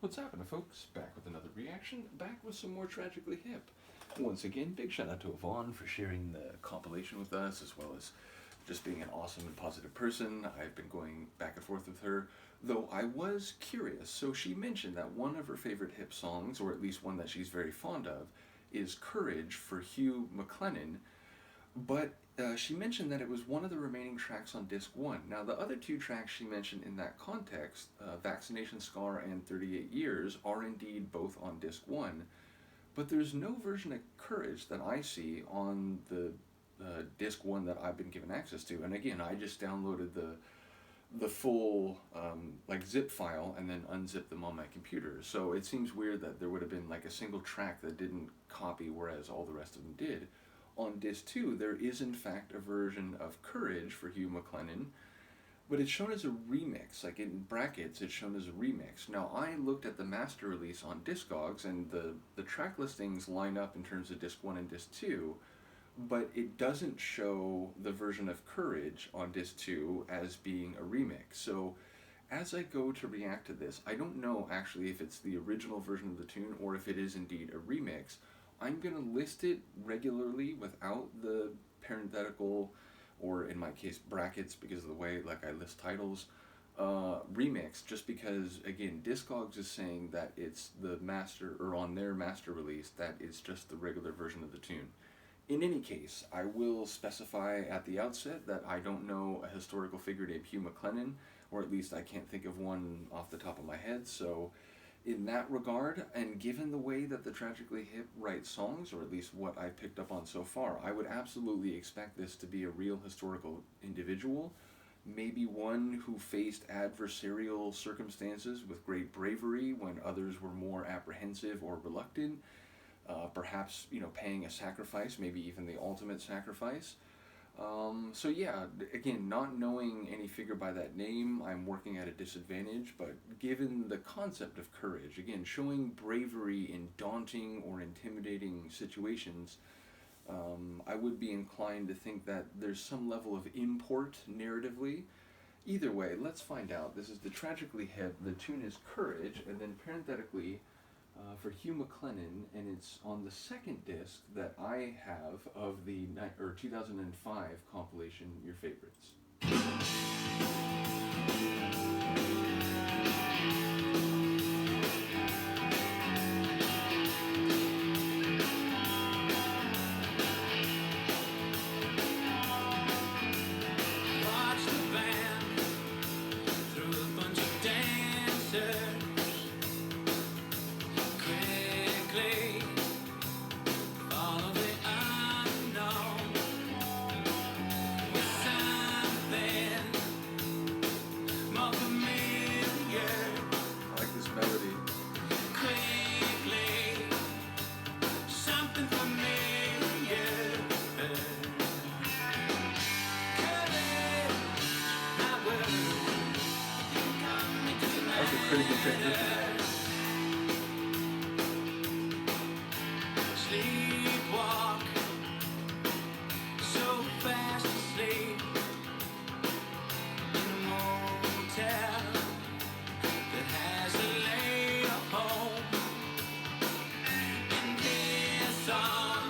What's happening, folks? Back with another reaction, back with some more Tragically Hip. Once again, big shout out to Yvonne for sharing the compilation with us, as well as just being an awesome and positive person. I've been going back and forth with her, though I was curious. So she mentioned that one of her favorite hip songs, or at least one that she's very fond of, is Courage for Hugh MacLennan, but she mentioned that it was one of the remaining tracks on disc 1. Now, the other two tracks she mentioned in that context, Vaccination Scar and 38 Years, are indeed both on disc 1, but there's no version of Courage that I see on the disc 1 that I've been given access to. And again, I just downloaded the full like zip file and then unzipped them on my computer. So it seems weird that there would have been like a single track that didn't copy, whereas all the rest of them did. On disc 2, there is in fact a version of Courage for Hugh MacLennan, but it's shown as a remix. Like in brackets, it's shown as a remix. Now, I looked at the master release on Discogs, and the track listings line up in terms of disc 1 and disc 2, but it doesn't show the version of Courage on disc 2 as being a remix. So as I go to react to this, I don't know actually if it's the original version of the tune or if it is indeed a remix. I'm going to list it regularly without the parenthetical, or in my case brackets, because of the way like I list titles, remix, just because again Discogs is saying that it's the master, or on their master release that it's just the regular version of the tune. In any case, I will specify at the outset that I don't know a historical figure named Hugh MacLennan, or at least I can't think of one off the top of my head, so in that regard, and given the way that the Tragically Hip write songs, or at least what I picked up on so far, I would absolutely expect this to be a real historical individual, maybe one who faced adversarial circumstances with great bravery when others were more apprehensive or reluctant, perhaps, paying a sacrifice, maybe even the ultimate sacrifice. So yeah, again, not knowing any figure by that name, I'm working at a disadvantage, but given the concept of courage, again, showing bravery in daunting or intimidating situations, I would be inclined to think that there's some level of import narratively. Either way, let's find out. This is the Tragically Hip, the tune is Courage, and then parenthetically, for Hugh MacLennan, and it's on the second disc that I have of the 2005 compilation Yer Favourites. Watch the band through a bunch of dancers. Pretty good transition. Sleepwalk, so fast asleep in a motel that has a layup home. And this song,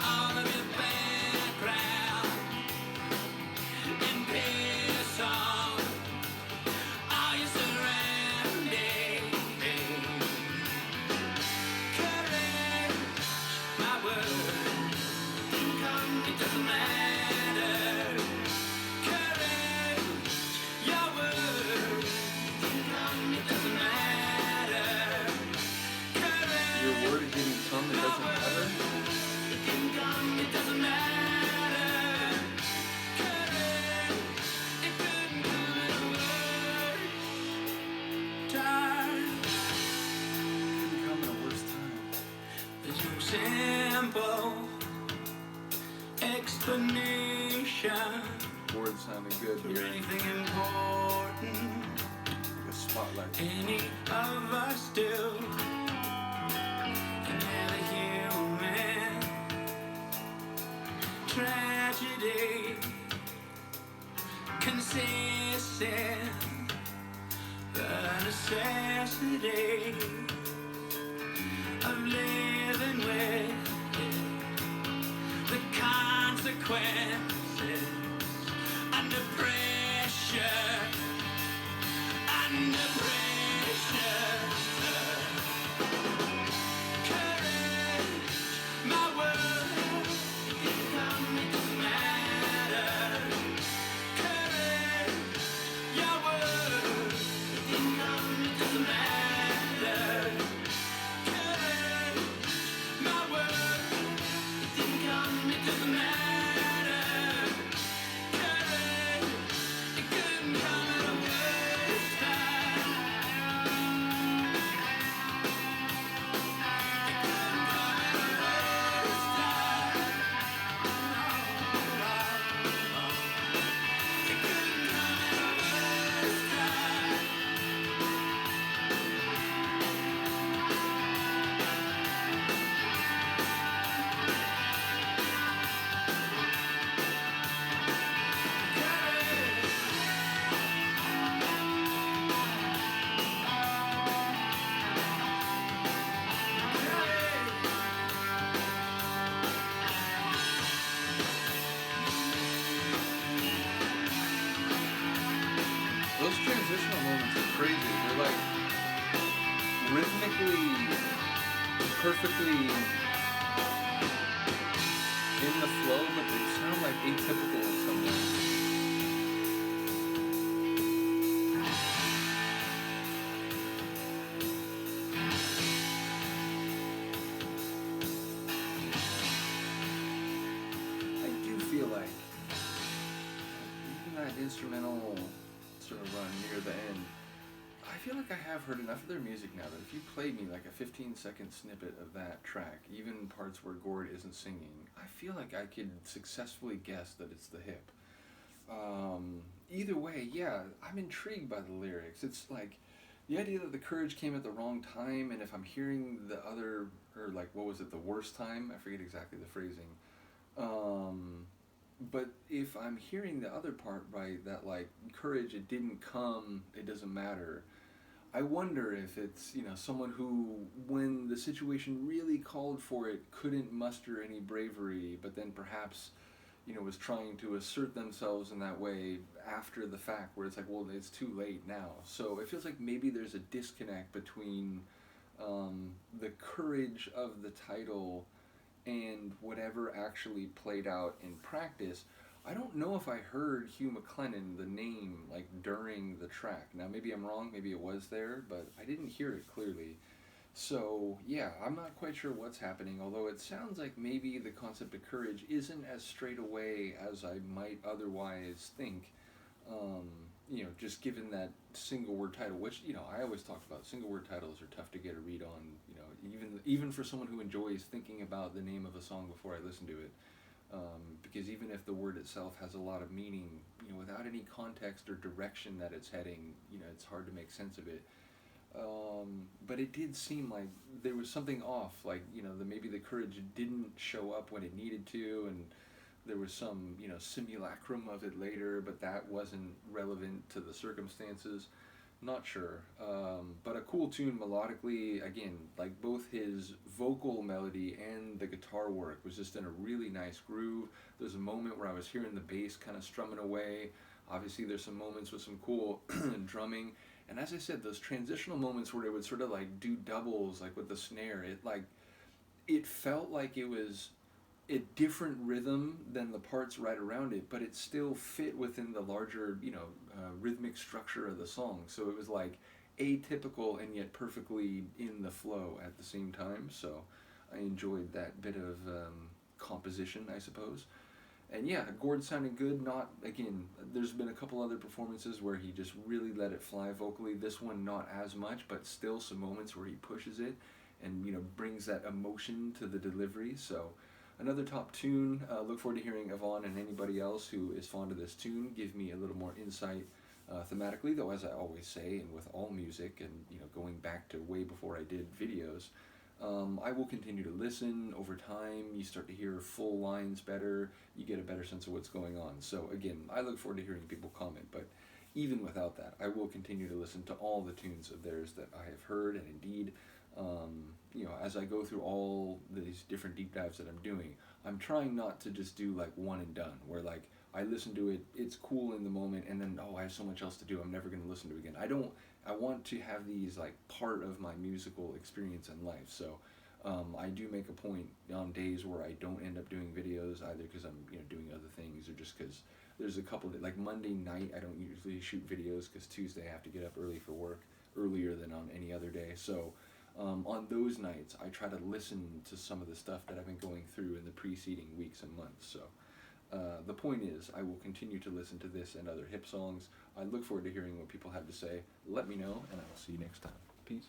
all of your background. And this song, all your surrounding. Courage, my word, can come, it doesn't matter. Courage, your word, can come, it doesn't matter. Courage, Your word didn't come, it doesn't matter? it can come, it doesn't matter. Courage, it couldn't come at a worse time. Couldn't come at a worse time. There's no simple explanation Words sounded good for here. anything important. Like a spotlight. Any of us do. And yet a human tragedy consistent the necessity of living with the consequences under pressure, under pressure. Courage, my word, it didn't come, it doesn't matter. Courage, your word, it didn't come, it doesn't matter. Courage, my word, it didn't come, it doesn't matter. Courage, it couldn't come at a worse time. It couldn't come at a worse time. It couldn't come at a worse time. Those transitional moments are crazy. They're like rhythmically, perfectly in the flow, but they sound like atypical in some ways. I do feel like even that instrumental sort of run near the end, I feel like I have heard enough of their music now that if you played me like a 15-second snippet of that track, even parts where Gord isn't singing, I feel like I could successfully guess that it's the hip. Either way, yeah, I'm intrigued by the lyrics. It's like the idea that the courage came at the wrong time, and if I'm hearing the other, or like, what was it, the worst time? I forget exactly the phrasing. But if I'm hearing the other part right, that like courage, it didn't come, it doesn't matter. I wonder if it's, someone who, when the situation really called for it, couldn't muster any bravery, but then perhaps, was trying to assert themselves in that way after the fact, where it's like, well, it's too late now. So it feels like maybe there's a disconnect between the courage of the title and whatever actually played out in practice. I don't know if I heard Hugh MacLennan, the name, like during the track. Now maybe I'm wrong, maybe it was there, but I didn't hear it clearly. So yeah, I'm not quite sure what's happening, although it sounds like maybe the concept of courage isn't as straight away as I might otherwise think. Just given that single word title, which, I always talk about, single word titles are tough to get a read on, even for someone who enjoys thinking about the name of a song before I listen to it. Because even if the word itself has a lot of meaning, without any context or direction that it's heading, it's hard to make sense of it. But it did seem like there was something off, like, maybe the courage didn't show up when it needed to, and there was some, simulacrum of it later, but that wasn't relevant to the circumstances. Not sure. But a cool tune melodically, again, like both his vocal melody and the guitar work was just in a really nice groove. There's a moment where I was hearing the bass kind of strumming away. Obviously there's some moments with some cool drumming. And as I said, those transitional moments where it would sort of like do doubles, like with the snare, it felt like it was a different rhythm than the parts right around it, but it still fit within the larger, rhythmic structure of the song. So it was like atypical and yet perfectly in the flow at the same time. So I enjoyed that bit of composition, I suppose. And yeah, Gord sounded good. Not, again, there's been a couple other performances where he just really let it fly vocally. This one not as much, but still some moments where he pushes it and, brings that emotion to the delivery. So another top tune. Look forward to hearing Yvonne and anybody else who is fond of this tune give me a little more insight thematically, though, as I always say, and with all music, and going back to way before I did videos, I will continue to listen over time. You start to hear full lines better. You get a better sense of what's going on. So again, I look forward to hearing people comment. But even without that, I will continue to listen to all the tunes of theirs that I have heard, and indeed, as I go through all these different deep dives that I'm doing, I'm trying not to just do like one and done, where like I listen to it, it's cool in the moment, and then I have so much else to do, I'm never going to listen to it again. I want to have these like part of my musical experience in life, so I do make a point on days where I don't end up doing videos, either because I'm doing other things, or just because there's a couple of, like Monday night I don't usually shoot videos because Tuesday I have to get up early for work, earlier than on any other day. So on those nights I try to listen to some of the stuff that I've been going through in the preceding weeks and months. So the point is, I will continue to listen to this and other hip songs. I look forward to hearing what people have to say. Let me know, and I will see you next time. Peace.